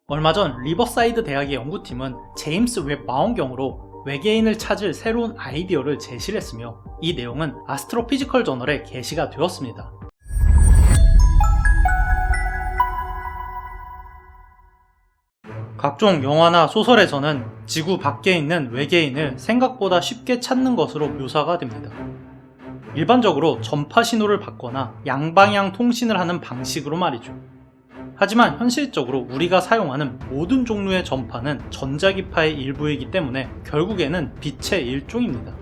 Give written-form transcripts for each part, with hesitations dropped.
얼마 전 리버사이드 대학의 연구팀은 제임스 웹 망원경으로 외계인을 찾을 새로운 아이디어를 제시를 했으며 이 내용은 아스트로피지컬 저널에 게시가 되었습니다. 각종 영화나 소설에서는 지구 밖에 있는 외계인을 생각보다 쉽게 찾는 것으로 묘사가 됩니다. 일반적으로 전파 신호를 받거나 양방향 통신을 하는 방식으로 말이죠. 하지만 현실적으로 우리가 사용하는 모든 종류의 전파는 전자기파의 일부이기 때문에 결국에는 빛의 일종입니다.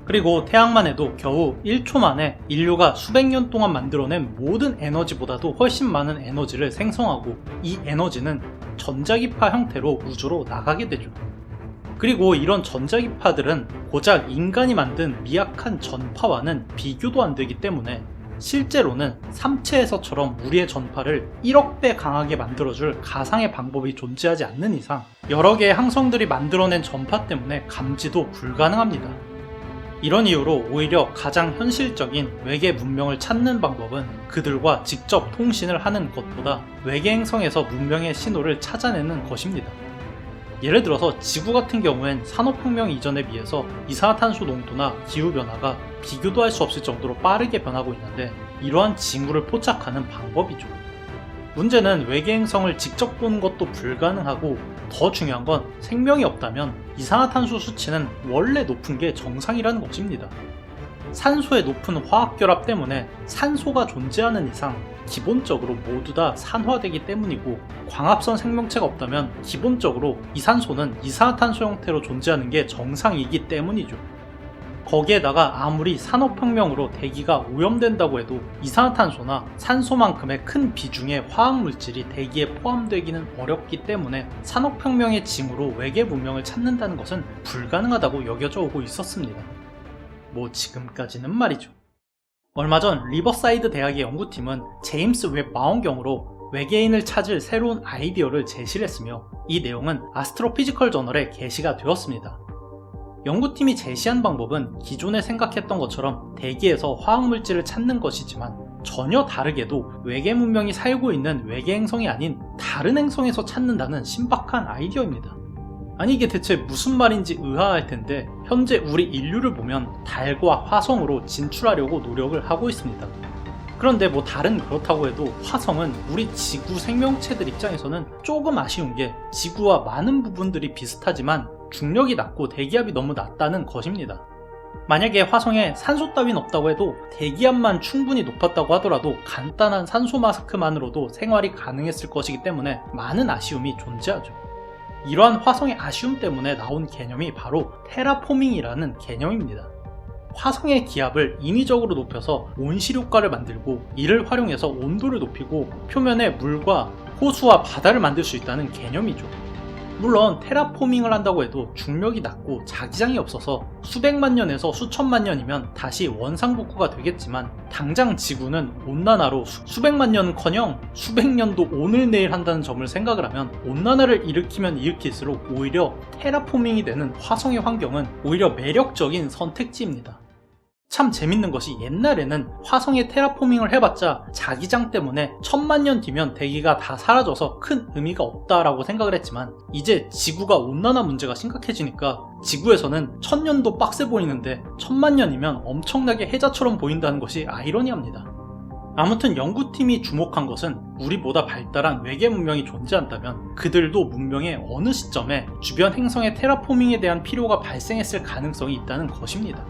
그리고 태양만 해도 겨우 1초 만에 인류가 수백 년 동안 만들어낸 모든 에너지보다도 훨씬 많은 에너지를 생성하고 이 에너지는 전자기파 형태로 우주로 나가게 되죠. 그리고 이런 전자기파들은 고작 인간이 만든 미약한 전파와는 비교도 안 되기 때문에 실제로는 삼체에서처럼 우리의 전파를 1억 배 강하게 만들어줄 가상의 방법이 존재하지 않는 이상 여러 개의 항성들이 만들어낸 전파 때문에 감지도 불가능합니다. 이런 이유로 오히려 가장 현실적인 외계 문명을 찾는 방법은 그들과 직접 통신을 하는 것보다 외계 행성에서 문명의 신호를 찾아내는 것입니다. 예를 들어서 지구 같은 경우엔 산업혁명 이전에 비해서 이산화탄소 농도나 기후변화가 비교도 할 수 없을 정도로 빠르게 변하고 있는데 이러한 징후를 포착하는 방법이죠. 문제는 외계 행성을 직접 보는 것도 불가능하고 더 중요한 건 생명이 없다면 이산화탄소 수치는 원래 높은 게 정상이라는 것입니다. 산소의 높은 화학결합 때문에 산소가 존재하는 이상 기본적으로 모두 다 산화되기 때문이고 광합성 생명체가 없다면 기본적으로 이 산소는 이산화탄소 형태로 존재하는 게 정상이기 때문이죠. 거기에다가 아무리 산업혁명으로 대기가 오염된다고 해도 이산화탄소나 산소만큼의 큰 비중의 화학물질이 대기에 포함되기는 어렵기 때문에 산업혁명의 징후로 외계 문명을 찾는다는 것은 불가능하다고 여겨져 오고 있었습니다. 뭐 지금까지는 말이죠. 얼마 전 리버사이드 대학의 연구팀은 제임스 웹 망원경으로 외계인을 찾을 새로운 아이디어를 제시를 했으며 이 내용은 아스트로피지컬 저널에 게시가 되었습니다. 연구팀이 제시한 방법은 기존에 생각했던 것처럼 대기에서 화학물질을 찾는 것이지만 전혀 다르게도 외계 문명이 살고 있는 외계 행성이 아닌 다른 행성에서 찾는다는 신박한 아이디어입니다. 아니 이게 대체 무슨 말인지 의아할 텐데 현재 우리 인류를 보면 달과 화성으로 진출하려고 노력을 하고 있습니다. 그런데 뭐 달은 그렇다고 해도 화성은 우리 지구 생명체들 입장에서는 조금 아쉬운 게 지구와 많은 부분들이 비슷하지만 중력이 낮고 대기압이 너무 낮다는 것입니다. 만약에 화성에 산소 따윈 없다고 해도 대기압만 충분히 높았다고 하더라도 간단한 산소 마스크만으로도 생활이 가능했을 것이기 때문에 많은 아쉬움이 존재하죠. 이러한 화성의 아쉬움 때문에 나온 개념이 바로 테라포밍이라는 개념입니다. 화성의 기압을 인위적으로 높여서 온실효과를 만들고 이를 활용해서 온도를 높이고 표면에 물과 호수와 바다를 만들 수 있다는 개념이죠. 물론 테라포밍을 한다고 해도 중력이 낮고 자기장이 없어서 수백만 년에서 수천만 년이면 다시 원상복구가 되겠지만 당장 지구는 온난화로 수백만 년은커녕 수백 년도 오늘 내일 한다는 점을 생각을 하면 온난화를 일으키면 일으킬수록 오히려 테라포밍이 되는 화성의 환경은 오히려 매력적인 선택지입니다. 참 재밌는 것이 옛날에는 화성에 테라포밍을 해봤자 자기장 때문에 1000만 년 뒤면 대기가 다 사라져서 큰 의미가 없다라고 생각을 했지만 이제 지구가 온난화 문제가 심각해지니까 지구에서는 1000년도 빡세 보이는데 1000만 년이면 엄청나게 해자처럼 보인다는 것이 아이러니합니다. 아무튼 연구팀이 주목한 것은 우리보다 발달한 외계 문명이 존재한다면 그들도 문명의 어느 시점에 주변 행성의 테라포밍에 대한 필요가 발생했을 가능성이 있다는 것입니다.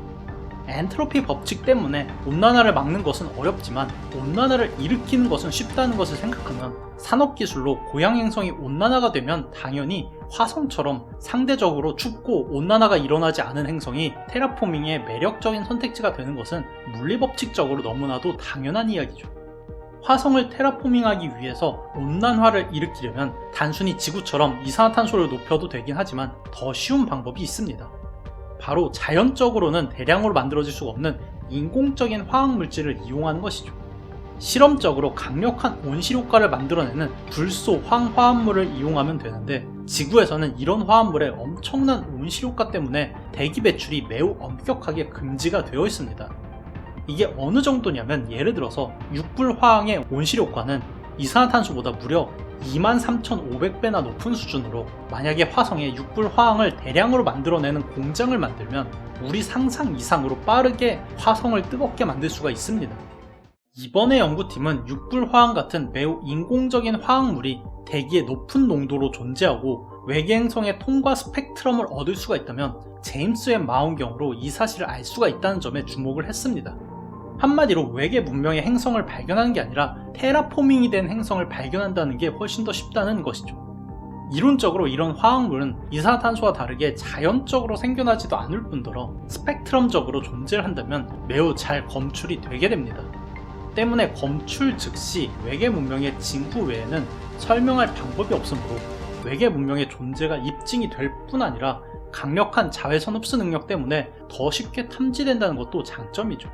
엔트로피 법칙 때문에 온난화를 막는 것은 어렵지만 온난화를 일으키는 것은 쉽다는 것을 생각하면 산업기술로 고양 행성이 온난화가 되면 당연히 화성처럼 상대적으로 춥고 온난화가 일어나지 않은 행성이 테라포밍의 매력적인 선택지가 되는 것은 물리법칙적으로 너무나도 당연한 이야기죠. 화성을 테라포밍하기 위해서 온난화를 일으키려면 단순히 지구처럼 이산화탄소를 높여도 되긴 하지만 더 쉬운 방법이 있습니다. 바로 자연적으로는 대량으로 만들어질 수가 없는 인공적인 화학물질을 이용하는 것이죠. 실험적으로 강력한 온실효과를 만들어내는 불소 황화합물을 이용하면 되는데 지구에서는 이런 화합물의 엄청난 온실효과 때문에 대기 배출이 매우 엄격하게 금지가 되어 있습니다. 이게 어느 정도냐면 예를 들어서 육불화학의 온실효과는 이산화탄소보다 무려 23,500배나 높은 수준으로 만약에 화성에 육불 화항을 대량으로 만들어내는 공장을 만들면 우리 상상 이상으로 빠르게 화성을 뜨겁게 만들 수가 있습니다. 이번에 연구팀은 육불 화항 같은 매우 인공적인 화학물이 대기에 높은 농도로 존재하고 외계 행성의 통과 스펙트럼을 얻을 수가 있다면 제임스 웹 망원경으로 이 사실을 알 수가 있다는 점에 주목을 했습니다. 한마디로 외계 문명의 행성을 발견하는 게 아니라 테라포밍이 된 행성을 발견한다는 게 훨씬 더 쉽다는 것이죠. 이론적으로 이런 화학물은 이산화탄소와 다르게 자연적으로 생겨나지도 않을 뿐더러 스펙트럼적으로 존재를 한다면 매우 잘 검출이 되게 됩니다. 때문에 검출 즉시 외계 문명의 징후 외에는 설명할 방법이 없으므로 외계 문명의 존재가 입증이 될 뿐 아니라 강력한 자외선 흡수 능력 때문에 더 쉽게 탐지된다는 것도 장점이죠.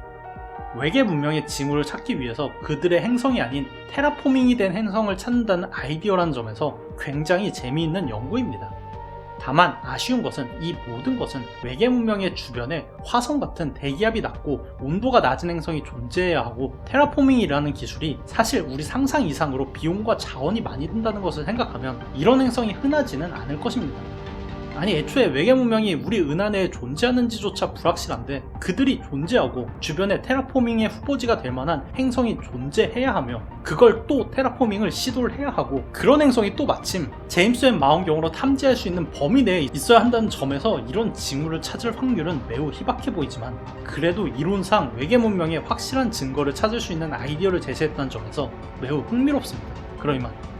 외계 문명의 징후를 찾기 위해서 그들의 행성이 아닌 테라포밍이 된 행성을 찾는다는 아이디어라는 점에서 굉장히 재미있는 연구입니다. 다만 아쉬운 것은 이 모든 것은 외계 문명의 주변에 화성 같은 대기압이 낮고 온도가 낮은 행성이 존재해야 하고 테라포밍이라는 기술이 사실 우리 상상 이상으로 비용과 자원이 많이 든다는 것을 생각하면 이런 행성이 흔하지는 않을 것입니다. 아니 애초에 외계 문명이 우리 은하내에 존재하는지조차 불확실한데 그들이 존재하고 주변에 테라포밍의 후보지가 될 만한 행성이 존재해야 하며 그걸 또 테라포밍을 시도를 해야 하고 그런 행성이 또 마침 제임스 웹 망원경으로 탐지할 수 있는 범위 내에 있어야 한다는 점에서 이런 징후를 찾을 확률은 매우 희박해 보이지만 그래도 이론상 외계 문명의 확실한 증거를 찾을 수 있는 아이디어를 제시했다는 점에서 매우 흥미롭습니다. 그럼 이만.